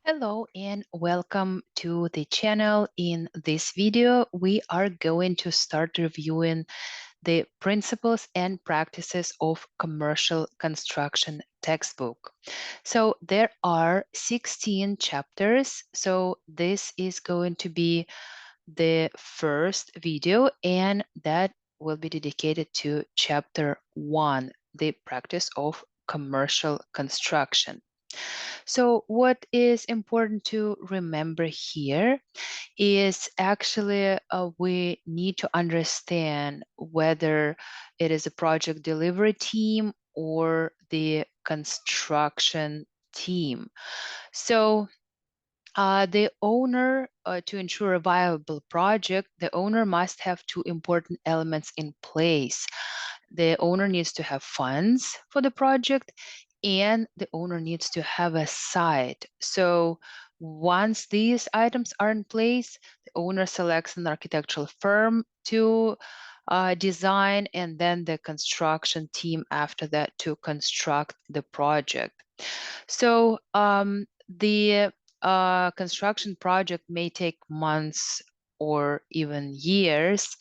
Hello and welcome to the channel. In this video, we are going to start reviewing the principles and practices of commercial construction textbook. So there are 16 chapters. So this is going to be the first video and that will be dedicated to chapter 1, the practice of commercial construction. So, what is important to remember here is actually we need to understand whether it is a project delivery team or the construction team. So, the owner, to ensure a viable project, the owner must have two important elements in place. The owner needs to have funds for the project, and the owner needs to have a site. So once these items are in place, the owner selects an architectural firm to design, and then the construction team after that to construct the project. So the construction project may take months or even years.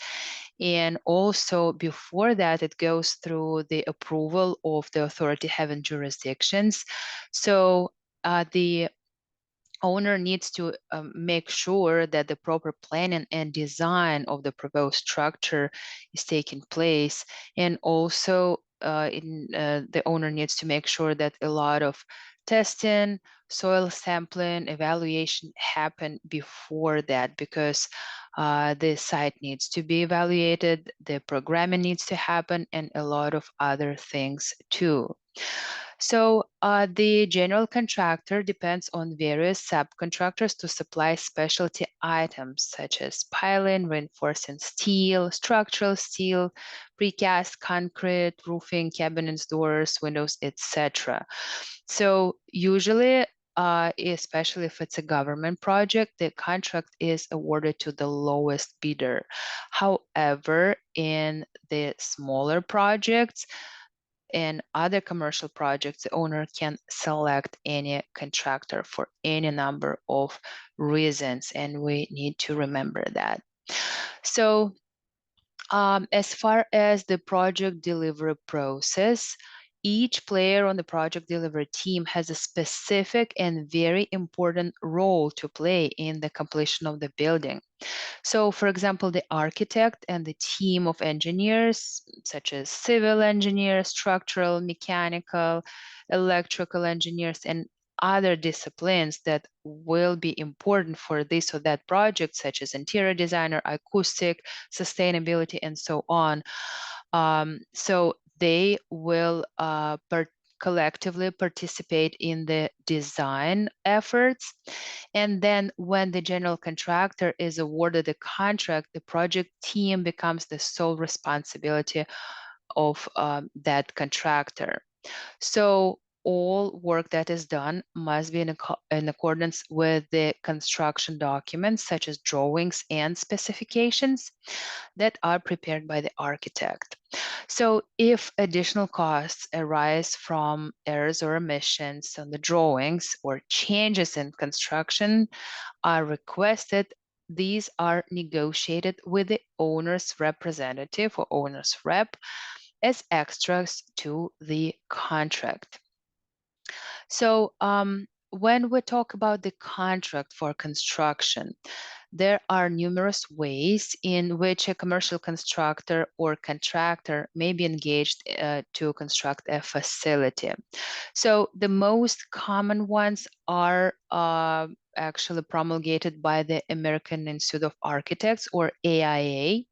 And also before that, it goes through the approval of the authority having jurisdictions. So the owner needs to make sure that the proper planning and design of the proposed structure is taking place. And also the owner needs to make sure that a lot of testing, soil sampling, evaluation happen before that, because the site needs to be evaluated, the programming needs to happen, and a lot of other things too. So the general contractor depends on various subcontractors to supply specialty items such as piling, reinforcing steel, structural steel, precast concrete, roofing, cabinets, doors, windows, etc. So usually, especially if it's a government project, the contract is awarded to the lowest bidder. However, in the smaller projects, in other commercial projects, the owner can select any contractor for any number of reasons, and we need to remember that. So, as far as the project delivery process, each player on the project delivery team has a specific and very important role to play in the completion of the building. So, for example, the architect and the team of engineers, such as civil engineers, structural, mechanical, electrical engineers, and other disciplines that will be important for this or that project, such as interior designer, acoustic, sustainability, and so on. So they will collectively participate in the design efforts. And then when the general contractor is awarded a contract, the project team becomes the sole responsibility of that contractor. So all work that is done must be in accordance with the construction documents, such as drawings and specifications that are prepared by the architect. So if additional costs arise from errors or omissions on the drawings or changes in construction are requested, these are negotiated with the owner's representative or owner's rep as extras to the contract. So when we talk about the contract for construction, there are numerous ways in which a commercial constructor or contractor may be engaged to construct a facility. So the most common ones are actually promulgated by the American Institute of Architects, or AIA.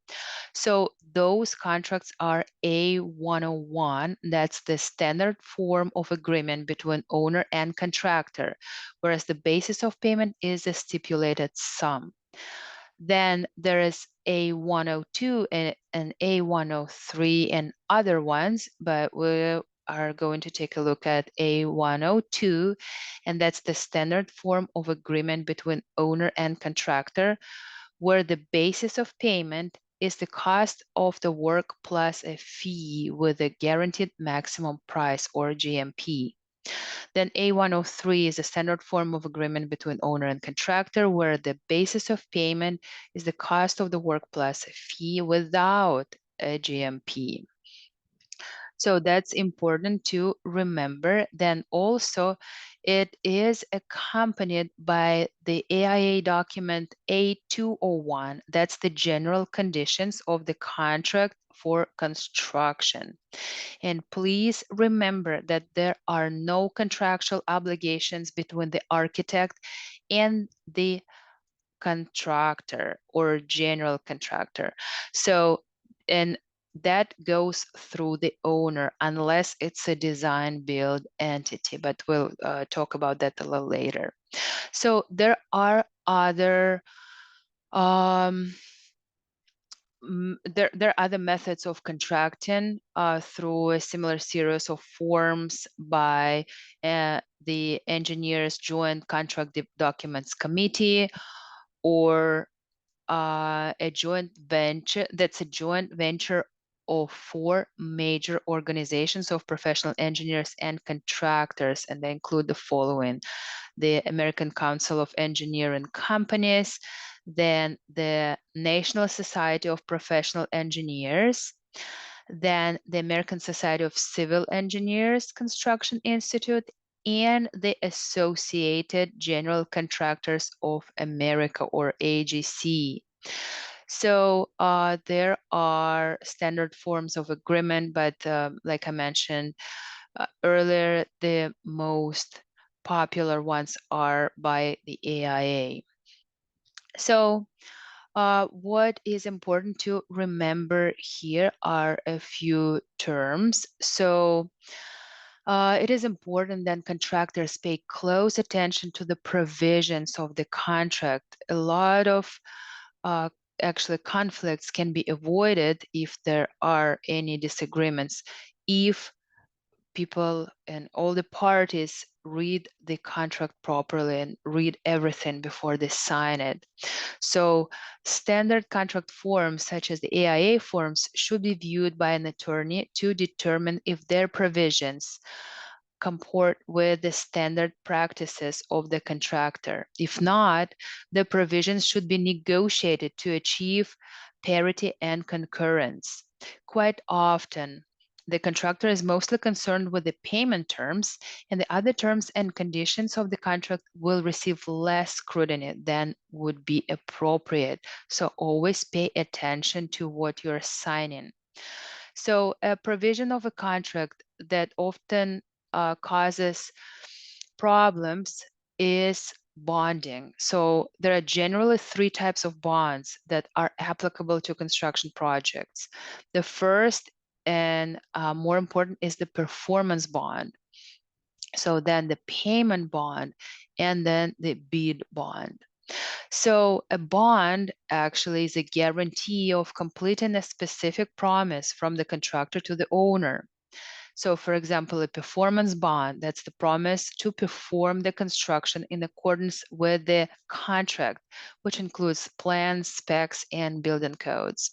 So those contracts are A101. That's the standard form of agreement between owner and contractor, whereas the basis of payment is a stipulated sum. Then there is A102 and A103 and other ones, but we are going to take a look at A102, and that's the standard form of agreement between owner and contractor, where the basis of payment is the cost of the work plus a fee with a guaranteed maximum price, or GMP. Then A103 is a standard form of agreement between owner and contractor, where the basis of payment is the cost of the work plus a fee without a GMP. So that's important to remember. Then also, it is accompanied by the AIA document A201. That's the general conditions of the contract for construction. And please remember that there are no contractual obligations between the architect and the contractor or general contractor. So, and that goes through the owner unless it's a design build entity, but we'll talk about that a little later. So there are other there are other methods of contracting through a similar series of forms by the Engineers Joint Contract Documents Committee, or a joint venture that's a joint venture of 4 major organizations of professional engineers and contractors, and they include the following: the American Council of Engineering Companies, then the National Society of Professional Engineers, then the American Society of Civil Engineers Construction Institute, and the Associated General Contractors of America, or AGC. So there are standard forms of agreement, but like I mentioned earlier, the most popular ones are by the AIA. So what is important to remember here are a few terms. So it is important that contractors pay close attention to the provisions of the contract. A lot of uh, actually conflicts can be avoided if there are any disagreements, if people and all the parties read the contract properly and read everything before they sign it. So standard contract forms such as the AIA forms should be viewed by an attorney to determine if their provisions comport with the standard practices of the contractor. If not, the provisions should be negotiated to achieve parity and concurrence. Quite often, the contractor is mostly concerned with the payment terms, and the other terms and conditions of the contract will receive less scrutiny than would be appropriate. So always pay attention to what you're signing. So a provision of a contract that often causes problems is bonding. So there are generally 3 types of bonds that are applicable to construction projects. The first and more important is the performance bond. So then the payment bond, and then the bid bond. So a bond actually is a guarantee of completing a specific promise from the contractor to the owner. So for example, a performance bond, that's the promise to perform the construction in accordance with the contract, which includes plans, specs, and building codes.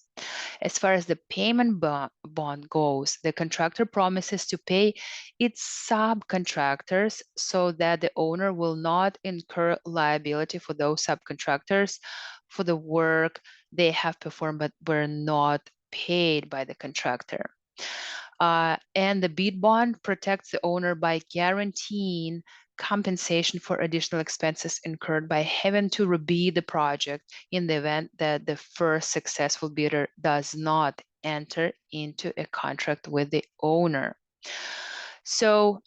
As far as the payment bond goes, the contractor promises to pay its subcontractors so that the owner will not incur liability for those subcontractors for the work they have performed but were not paid by the contractor. And the bid bond protects the owner by guaranteeing compensation for additional expenses incurred by having to rebid the project in the event that the first successful bidder does not enter into a contract with the owner. So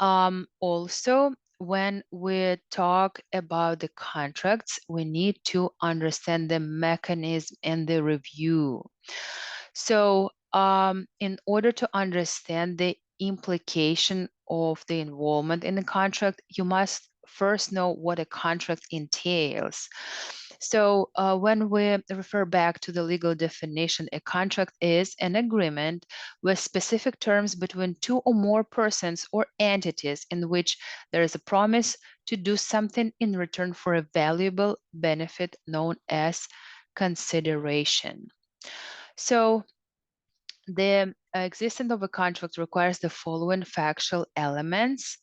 also, when we talk about the contracts, we need to understand the mechanism and the review. So in order to understand the implication of the involvement in the contract, you must first know what a contract entails. So when we refer back to the legal definition, a contract is an agreement with specific terms between 2 or more persons or entities in which there is a promise to do something in return for a valuable benefit known as consideration. So The existence of a contract requires the following factual elements.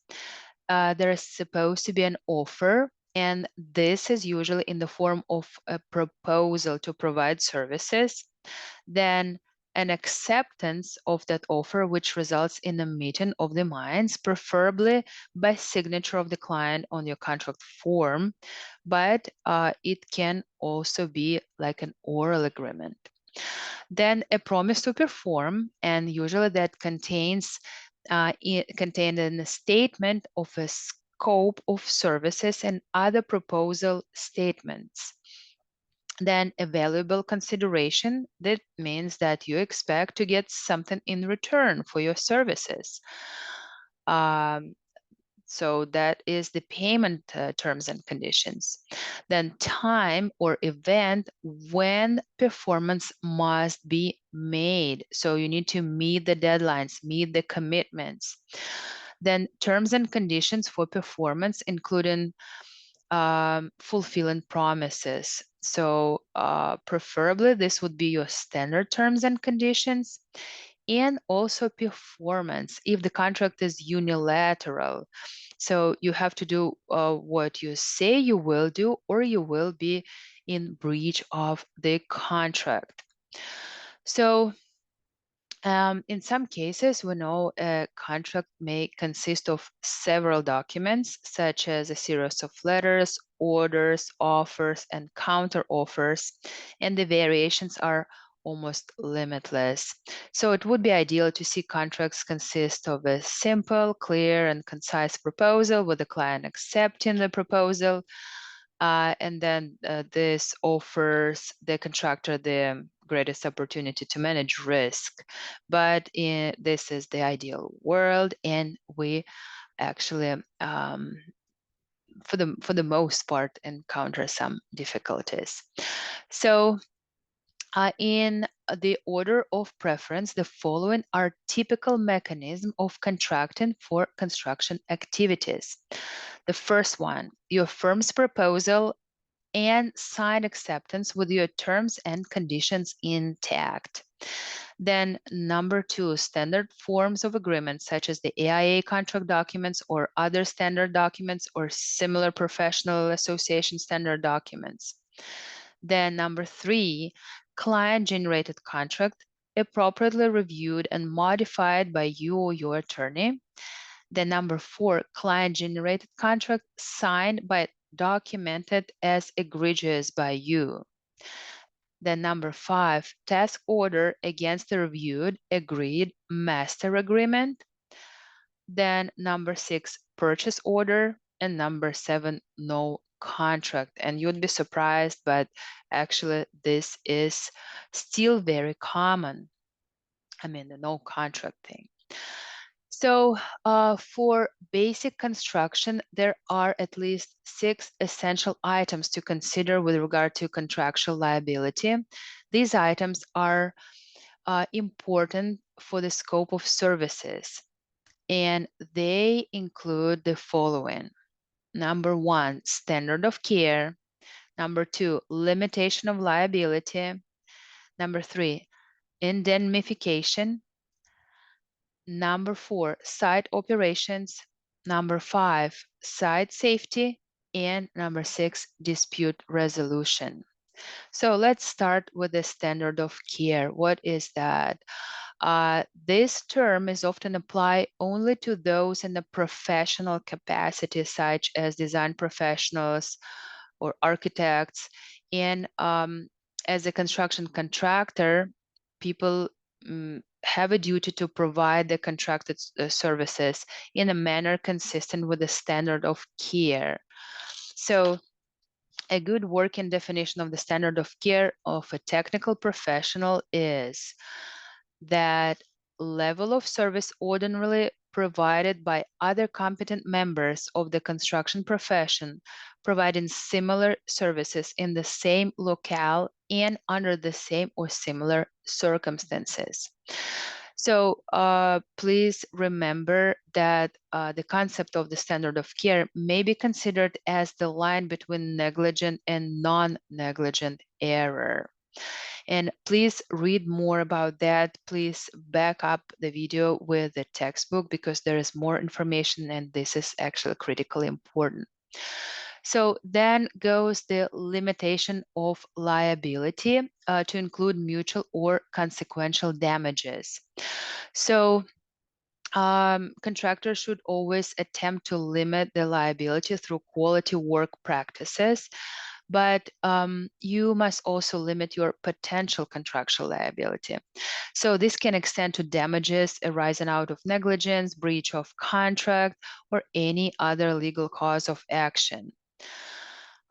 There is supposed to be an offer, and this is usually in the form of a proposal to provide services. Then an acceptance of that offer, which results in a meeting of the minds, preferably by signature of the client on your contract form, but it can also be like an oral agreement. Then a promise to perform, and usually that contained in a statement of a scope of services and other proposal statements. Then a valuable consideration, that means that you expect to get something in return for your services. Um, so that is the payment terms and conditions. Then time or event when performance must be made. So you need to meet the deadlines, meet the commitments. Then terms and conditions for performance, including fulfilling promises. So preferably this would be your standard terms and conditions, and also performance if the contract is unilateral. So you have to do what you say you will do, or you will be in breach of the contract. So in some cases, we know a contract may consist of several documents, such as a series of letters, orders, offers, and counter offers, and the variations are almost limitless. So it would be ideal to see contracts consist of a simple, clear, and concise proposal with the client accepting the proposal, and then this offers the contractor the greatest opportunity to manage risk. But this is the ideal world, and we actually, for the most part, encounter some difficulties. So in the order of preference, the following are typical mechanisms of contracting for construction activities. The first one, your firm's proposal and sign acceptance with your terms and conditions intact. Then number two, standard forms of agreement, such as the AIA contract documents or other standard documents or similar professional association standard documents. Then number three, client-generated contract, appropriately reviewed and modified by you or your attorney. Then number four, client-generated contract signed but documented as egregious by you. Then number five, task order against the reviewed, agreed master agreement. Then number six, purchase order. And number seven, no contract. And you'd be surprised, but actually this is still very common. I mean, the no contract thing. So for basic construction, there are at least 6 essential items to consider with regard to contractual liability. These items are important for the scope of services, and they include the following. Number one, standard of care. Number two, limitation of liability. Number three, indemnification. Number four, site operations. Number five, site safety. And number six, dispute resolution. So let's start with the standard of care. What is that? This term is often applied only to those in a professional capacity, such as design professionals or architects. And as a construction contractor, people have a duty to provide the contracted services in a manner consistent with the standard of care. So a good working definition of the standard of care of a technical professional is that level of service ordinarily provided by other competent members of the construction profession providing similar services in the same locale and under the same or similar circumstances. So please remember that the concept of the standard of care may be considered as the line between negligent and non-negligent error. And please read more about that. Please back up the video with the textbook because there is more information and this is actually critically important. So then goes the limitation of liability to include mutual or consequential damages. So contractors should always attempt to limit the liability through quality work practices, but you must also limit your potential contractual liability. So this can extend to damages arising out of negligence, breach of contract, or any other legal cause of action.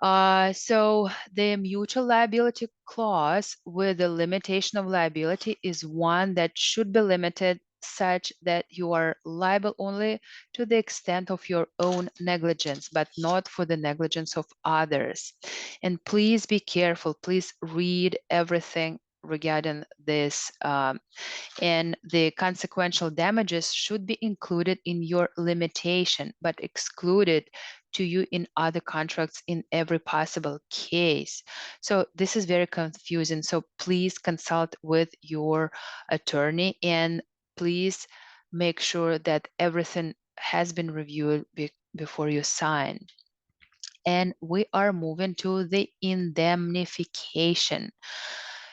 So the mutual liability clause with the limitation of liability is one that should be limited such that you are liable only to the extent of your own negligence, but not for the negligence of others. And please be careful. Please read everything regarding this. And the consequential damages should be included in your limitation, but excluded to you in other contracts in every possible case. So this is very confusing. So please consult with your attorney and please make sure that everything has been reviewed before you sign. And we are moving to the indemnification.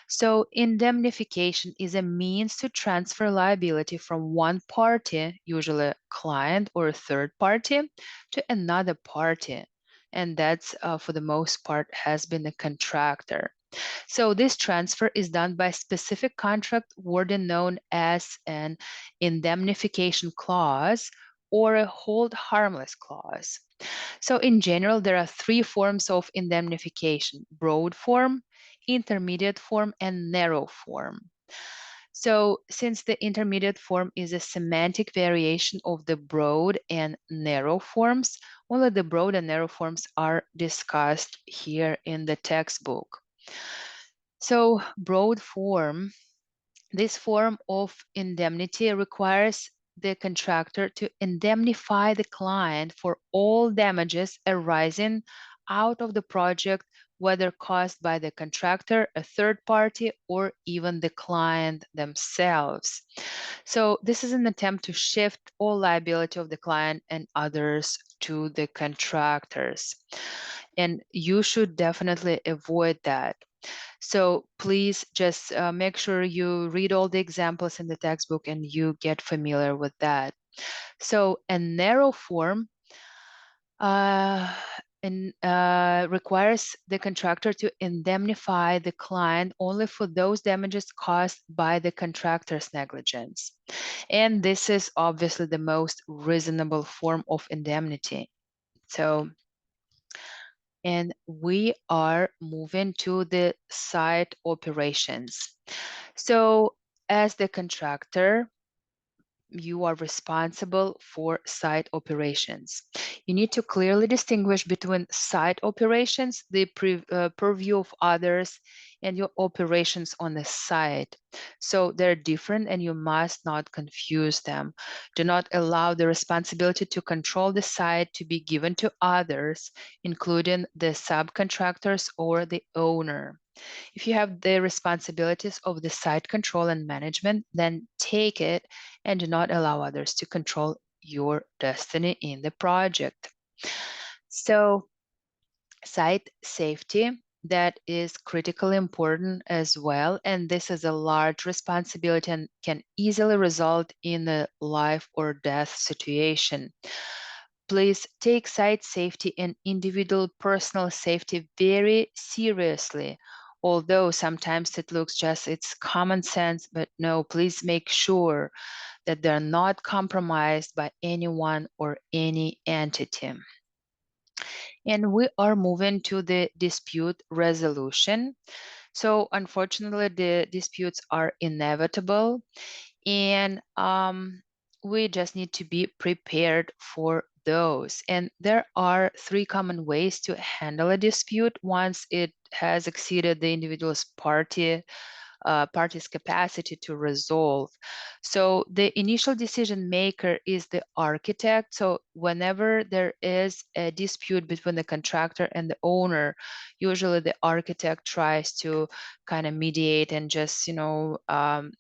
So, indemnification is a means to transfer liability from one party, usually a client or a third party, to another party. And that's, for the most part, has been a contractor. So, this transfer is done by specific contract wording known as an indemnification clause or a hold harmless clause. So in general, there are three forms of indemnification: broad form, intermediate form, and narrow form. So since the intermediate form is a semantic variation of the broad and narrow forms, only the broad and narrow forms are discussed here in the textbook. So broad form, this form of indemnity requires the contractor to indemnify the client for all damages arising out of the project, whether caused by the contractor, a third party, or even the client themselves. So this is an attempt to shift all liability of the client and others to the contractors. And you should definitely avoid that. So please just make sure you read all the examples in the textbook and you get familiar with that. So a narrow form uh, requires the contractor to indemnify the client only for those damages caused by the contractor's negligence. And this is obviously the most reasonable form of indemnity. So, and we are moving to the site operations. So as the contractor, you are responsible for site operations. You need to clearly distinguish between site operations, the purview of others, and your operations on the site. So they're different and you must not confuse them. Do not allow the responsibility to control the site to be given to others, including the subcontractors or the owner. If you have the responsibilities of the site control and management, then take it and do not allow others to control your destiny in the project. So, site safety, that is critically important as well. And this is a large responsibility and can easily result in a life or death situation. Please take site safety and individual personal safety very seriously. Although sometimes it looks just it's common sense, but no, please make sure that they're not compromised by anyone or any entity. And we are moving to the dispute resolution. So unfortunately, the disputes are inevitable and we just need to be prepared for those. And there are three common ways to handle a dispute once it has exceeded the individual's party parties' capacity to resolve. So the initial decision maker is the architect. So whenever there is a dispute between the contractor and the owner, usually the architect tries to kind of mediate and just,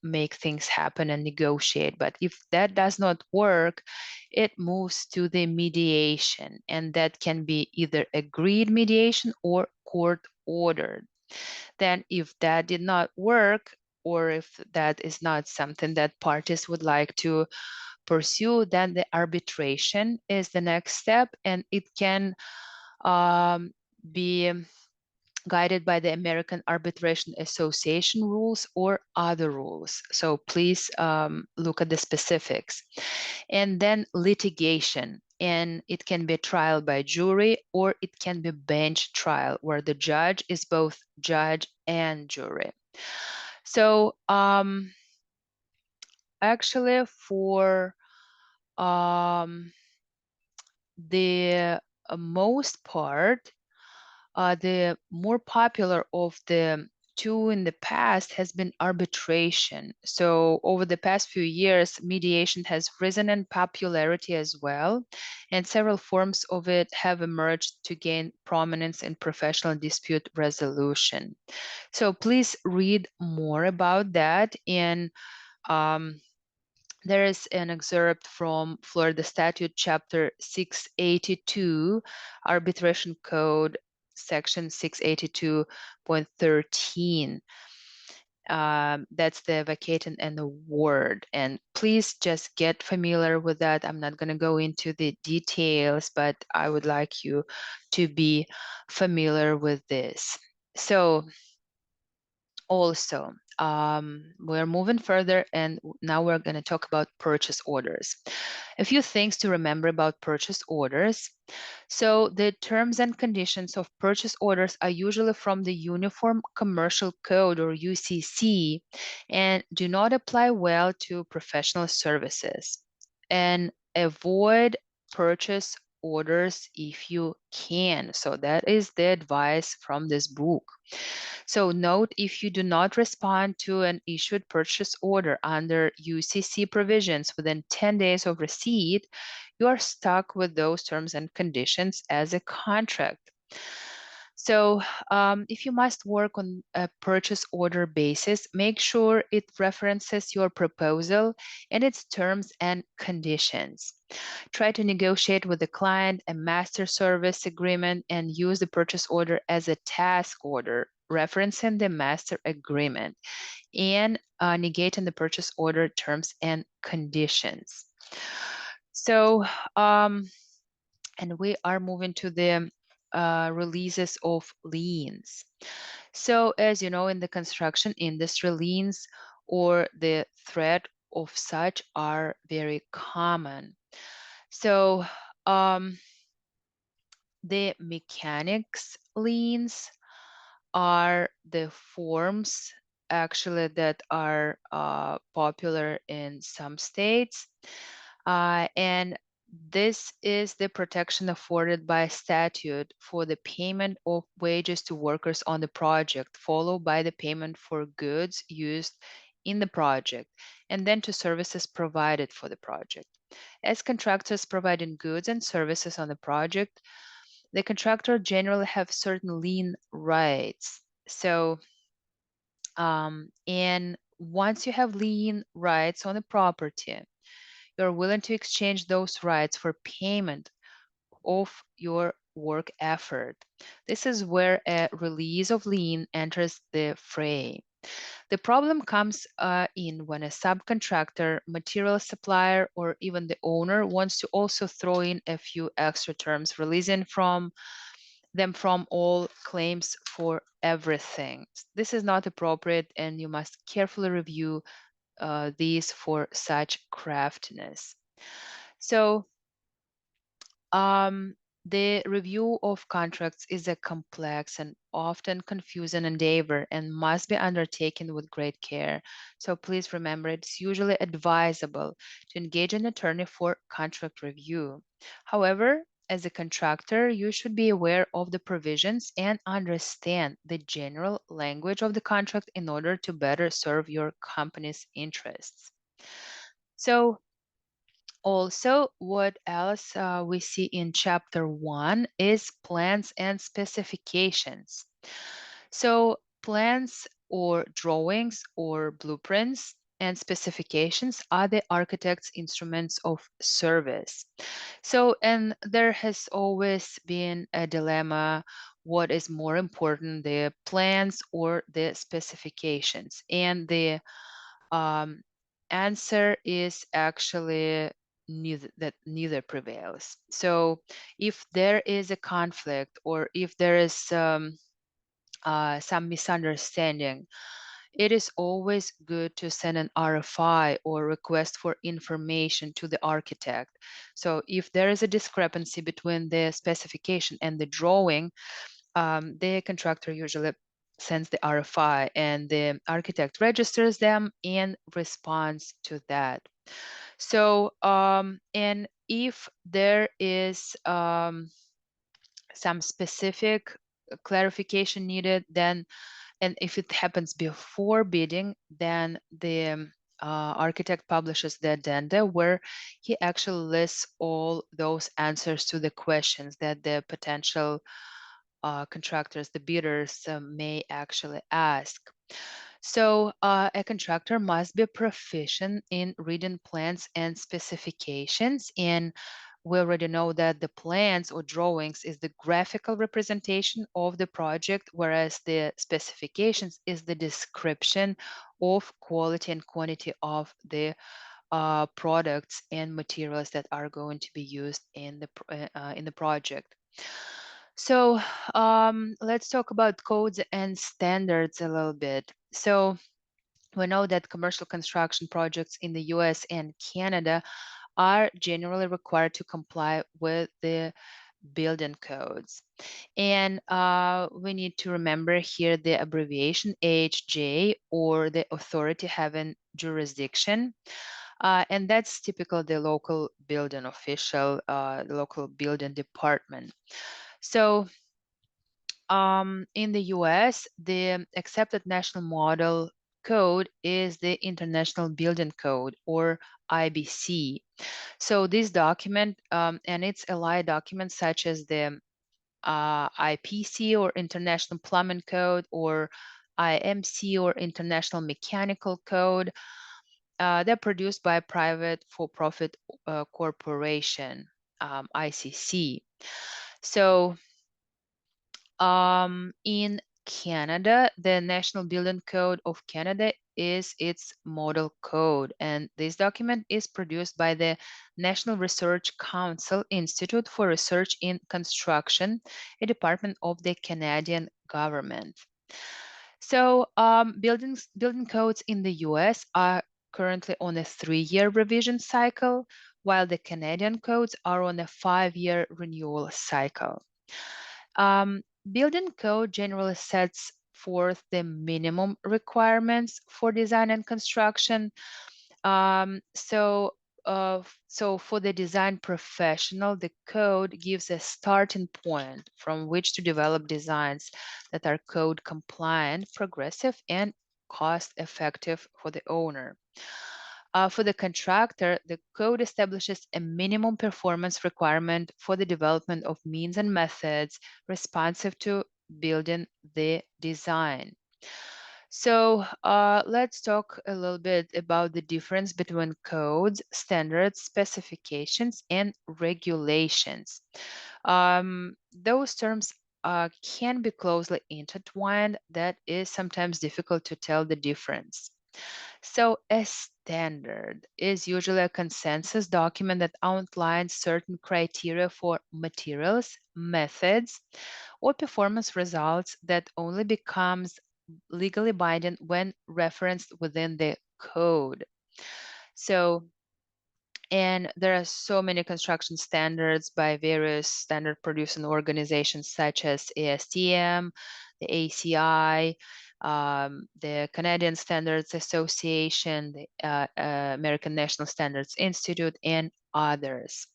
make things happen and negotiate. But if that does not work, it moves to the mediation, and that can be either agreed mediation or court ordered. Then, if that did not work, or if that is not something that parties would like to pursue, then the arbitration is the next step, and it can be guided by the American Arbitration Association rules or other rules. So please look at the specifics. And then litigation. And it can be trial by jury, or it can be bench trial, where the judge is both judge and jury. So actually, for the most part, the more popular of the two in the past has been arbitration. So over the past few years, mediation has risen in popularity as well, and several forms of it have emerged to gain prominence in professional dispute resolution. So please read more about that, and um, there is an excerpt from Florida Statute Chapter 682, Arbitration Code, Section 682.13. That's the vacating and award. And please just get familiar with that. I'm not going to go into the details, but I would like you to be familiar with this. So, also, we're moving further, and now we're going to talk about purchase orders. A few things to remember about purchase orders. So the terms and conditions of purchase orders are usually from the Uniform Commercial Code, or UCC, and do not apply well to professional services. And avoid purchase orders if you can. So that is the advice from this book. So note, if you do not respond to an issued purchase order under UCC provisions within 10 days of receipt, you are stuck with those terms and conditions as a contract. So if you must work on a purchase order basis, make sure it references your proposal and its terms and conditions. Try to negotiate with the client a master service agreement and use the purchase order as a task order, referencing the master agreement, and negating the purchase order terms and conditions. So, and we are moving to the releases of liens. So, as you know, in the construction industry, liens or the threat of such are very common. So, the mechanics liens are the forms actually that are popular in some states. And this is the protection afforded by statute for the payment of wages to workers on the project, followed by the payment for goods used in the project, and then to services provided for the project. As contractors providing goods and services on the project, the contractor generally have certain lien rights. So, and once you have lien rights on the property, you're willing to exchange those rights for payment of your work effort. This is where a release of lien enters the fray. The problem comes in when a subcontractor, material supplier, or even the owner wants to also throw in a few extra terms, releasing them from all claims for everything. This is not appropriate, and you must carefully review these for such craftiness. So, um, the review of contracts is a complex and often confusing endeavor and must be undertaken with great care. So please remember, it's usually advisable to engage an attorney for contract review. However, as a contractor, you should be aware of the provisions and understand the general language of the contract in order to better serve your company's interests. So, also, what else we see in chapter 1 is plans and specifications. So, plans or drawings or blueprints and specifications are the architect's instruments of service. So, and there has always been a dilemma, what is more important, the plans or the specifications? And the um, answer is actually neither prevails. So, if there is a conflict or if there is some misunderstanding, it is always good to send an RFI or request for information to the architect. So if there is a discrepancy between the specification and the drawing, the contractor usually sends the RFI and the architect registers them and responds to that. So, and if there is some specific clarification needed, then and if it happens before bidding, then the architect publishes the addenda where he actually lists all those answers to the questions that the potential contractors, the bidders, may actually ask. So, a contractor must be proficient in reading plans and specifications. And we already know that the plans or drawings is the graphical representation of the project, whereas the specifications is the description of quality and quantity of the products and materials that are going to be used in the project. So let's talk about codes and standards a little bit. So we know that commercial construction projects in the US and Canada are generally required to comply with the building codes. And we need to remember here the abbreviation AHJ, or the authority having jurisdiction. And that's typical the local building official, the local building department. So in the US, the accepted national model code is the International Building Code, or IBC. So this document and its allied documents such as the IPC, or International Plumbing Code, or IMC, or International Mechanical Code, they're produced by a private for-profit corporation, ICC. So in Canada, the National Building Code of Canada is its model code, and this document is produced by the National Research Council Institute for Research in Construction, a department of the Canadian government. So, building codes in the US are currently on a 3-year revision cycle, while the Canadian codes are on a 5-year renewal cycle. Building code generally sets forth the minimum requirements for design and construction. So for the design professional, the code gives a starting point from which to develop designs that are code compliant, progressive, and cost effective for the owner. For the contractor, the code establishes a minimum performance requirement for the development of means and methods responsive to building the design. So let's talk a little bit about the difference between codes, standards, specifications, and regulations. Those terms can be closely intertwined. That is sometimes difficult to tell the difference. So, a standard is usually a consensus document that outlines certain criteria for materials, methods, or performance results that only becomes legally binding when referenced within the code. So, and there are so many construction standards by various standard producing organizations such as ASTM, the ACI, the Canadian Standards Association, the American National Standards Institute, and others.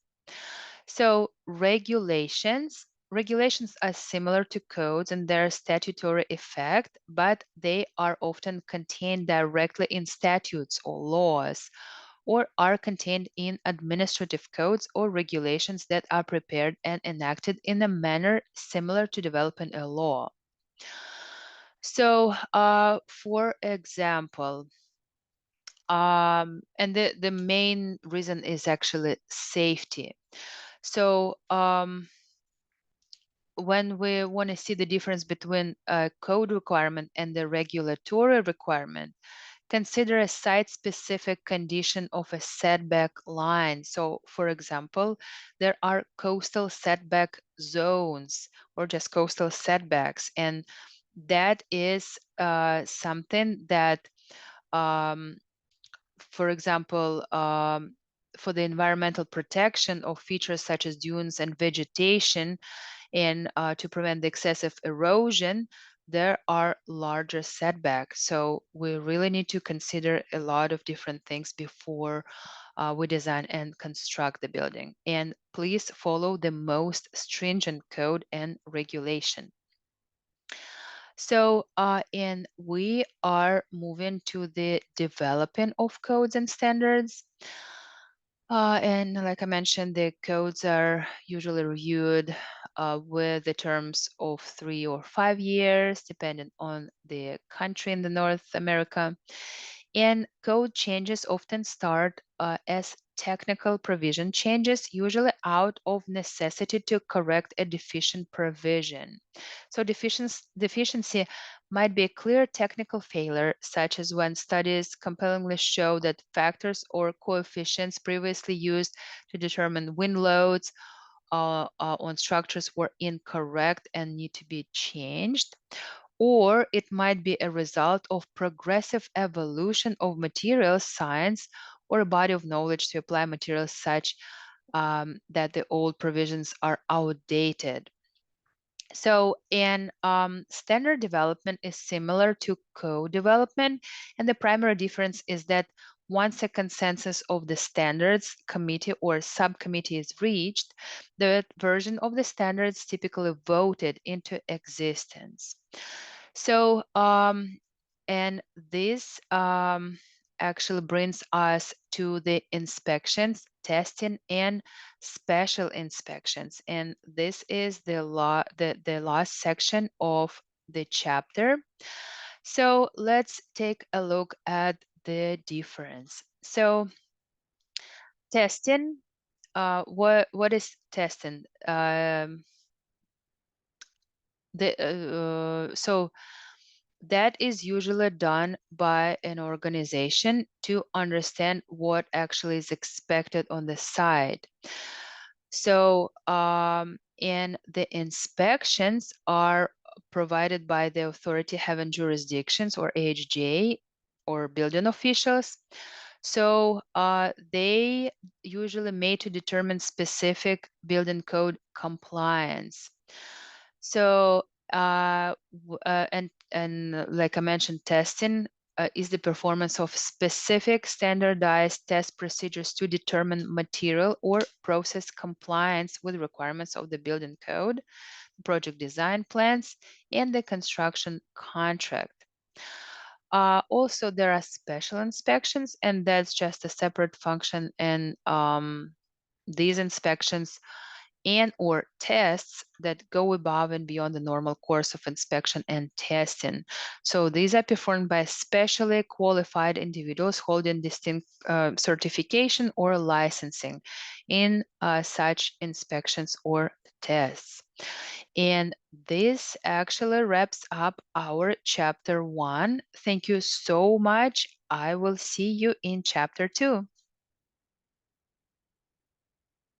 So regulations are similar to codes in their statutory effect, but they are often contained directly in statutes or laws, or are contained in administrative codes or regulations that are prepared and enacted in a manner similar to developing a law. So, for example, and the main reason is actually safety. So, when we want to see the difference between a code requirement and the regulatory requirement, consider a site-specific condition of a setback line. So, for example, there are coastal setback zones or just coastal setbacks, and that is something that, um, for example, for the environmental protection of features such as dunes and vegetation, and to prevent the excessive erosion, there are larger setbacks. So we really need to consider a lot of different things before we design and construct the building. And please follow the most stringent code and regulation. So, and we are moving to the developing of codes and standards. And like I mentioned, the codes are usually reviewed with the terms of 3 or 5 years, depending on the country in the North America. And code changes often start as technical provision changes, usually out of necessity to correct a deficient provision. So deficiency might be a clear technical failure, such as when studies compellingly show that factors or coefficients previously used to determine wind loads on structures were incorrect and need to be changed. Or it might be a result of progressive evolution of materials science or a body of knowledge to apply materials such that the old provisions are outdated. So, in standard development is similar to co-development, and the primary difference is that once a consensus of the standards committee or subcommittee is reached, the version of the standards typically voted into existence. So, and this actually brings us to the inspections, testing, and special inspections. And this is the last section of the chapter. So let's take a look at the difference. So testing, what is testing? So that is usually done by an organization to understand what actually is expected on the site. So, and the inspections are provided by the authority having jurisdictions or AHJ or building officials. So they usually made to determine specific building code compliance. So, and like I mentioned, testing is the performance of specific standardized test procedures to determine material or process compliance with requirements of the building code, project design plans, and the construction contract. Also, there are special inspections, and that's just a separate function. And these inspections and or tests that go above and beyond the normal course of inspection and testing. So these are performed by specially qualified individuals holding distinct certification or licensing in such inspections or tests. And this actually wraps up our chapter 1. Thank you so much. I will see you in chapter 2.